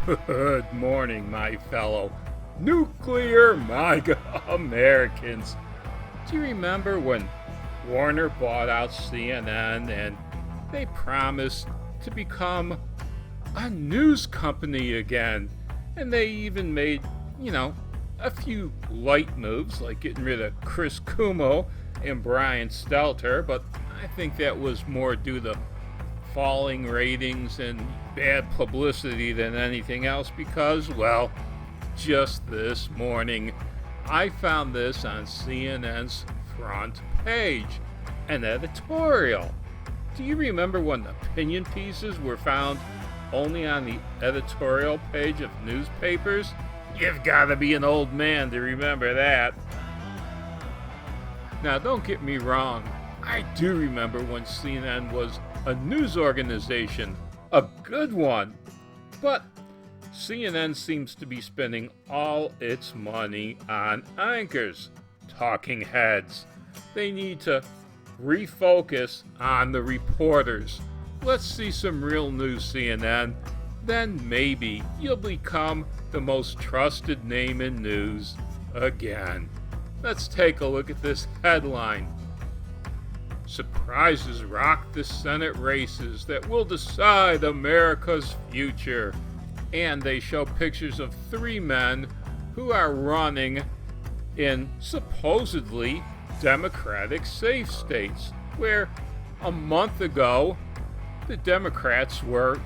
Good morning, my fellow nuclear MAGA Americans. Do you remember when Warner bought out CNN and they promised to become a news company again? And they even made, a few light moves like getting rid of Chris Cuomo and Brian Stelter, but I think that was more due to falling ratings and bad publicity than anything else because, well, just this morning I found this on CNN's front page, an editorial. Do you remember when opinion pieces were found only on the editorial page of newspapers? You've got to be an old man to remember that. Now, don't get me wrong, I do remember when CNN was a news organization, a good one. But CNN seems to be spending all its money on anchors, talking heads. They need to refocus on the reporters. Let's see some real news, CNN. Then maybe you'll become the most trusted name in news again. Let's take a look at this headline. Surprises rock the Senate races that will decide America's future. And they show pictures of three men who are running in supposedly Democratic safe states, where a month ago the Democrats were,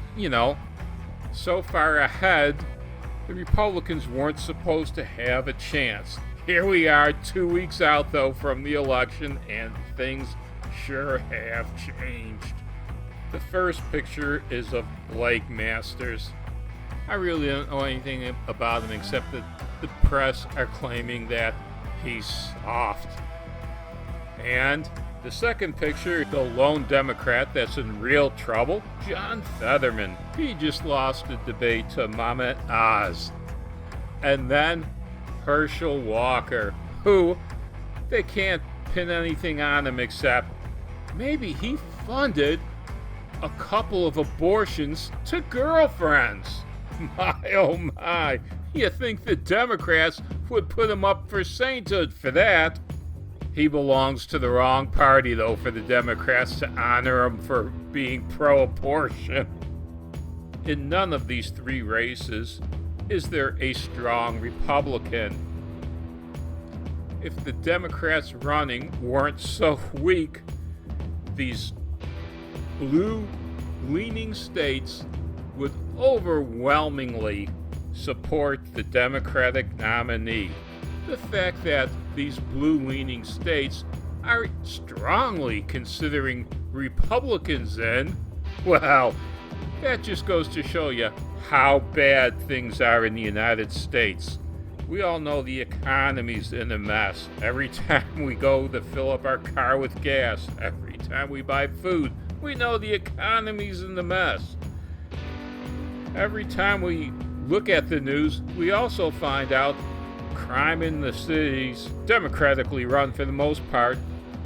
so far ahead, the Republicans weren't supposed to have a chance. Here we are 2 weeks out, though, from the election, and things sure have changed. The first picture is of Blake Masters. I really don't know anything about him except that the press are claiming that he's soft. And the second picture, the lone Democrat that's in real trouble, John Fetterman. He just lost a debate to Mehmet Oz. And then Herschel Walker, who they can't pin anything on him except maybe he funded a couple of abortions to girlfriends. My oh my, you think the Democrats would put him up for sainthood for that? He belongs to the wrong party, though, for the Democrats to honor him for being pro-abortion. In none of these three races is there a strong Republican. If the Democrats running weren't so weak, these blue-leaning states would overwhelmingly support the Democratic nominee. The fact that these blue-leaning states are strongly considering Republicans in, well, that just goes to show you how bad things are in the United States. We all know the economy's in a mess. Every time we go to fill up our car with gas, every time we buy food, we know the economy's in a mess. Every time we look at the news, we also find out crime in the cities, democratically run for the most part,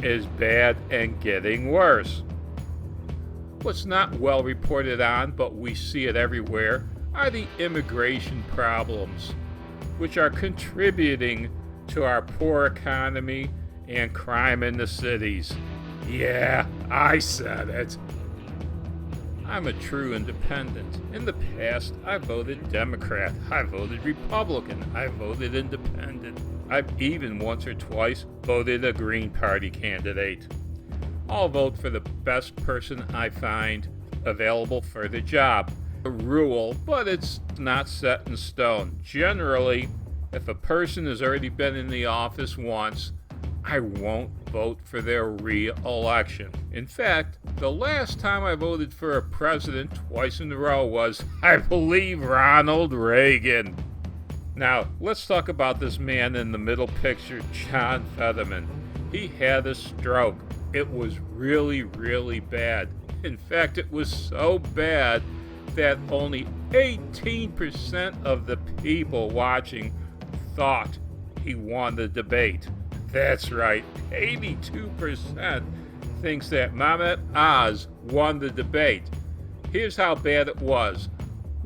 is bad and getting worse. What's not well reported on, but we see it everywhere, are the immigration problems, which are contributing to our poor economy and crime in the cities. Yeah, I said it. I'm a true independent. In the past, I voted Democrat. I voted Republican. I voted independent. I've even once or twice voted a Green Party candidate. I'll vote for the best person I find available for the job. A rule, but it's not set in stone. Generally, if a person has already been in the office once, I won't vote for their re-election. In fact, the last time I voted for a president twice in a row was, I believe, Ronald Reagan. Now, let's talk about this man in the middle picture, John Fetterman. He had a stroke. It was really, really bad. In fact, it was so bad that only 18% of the people watching thought he won the debate. That's right, 82% thinks that Mehmet Oz won the debate. Here's how bad it was.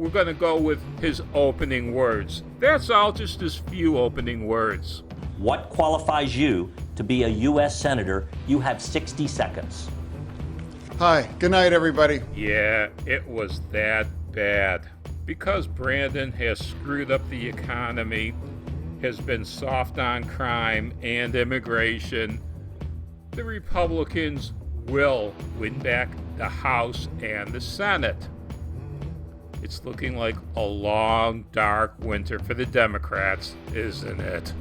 we're going to go with his opening words. That's all, just his few opening words. What qualifies you to be a U.S. Senator? You have 60 seconds. Hi, good night, everybody. Yeah, it was that bad. Because Brandon has screwed up the economy, has been soft on crime and immigration, the Republicans will win back the House and the Senate. It's looking like a long, dark winter for the Democrats, isn't it?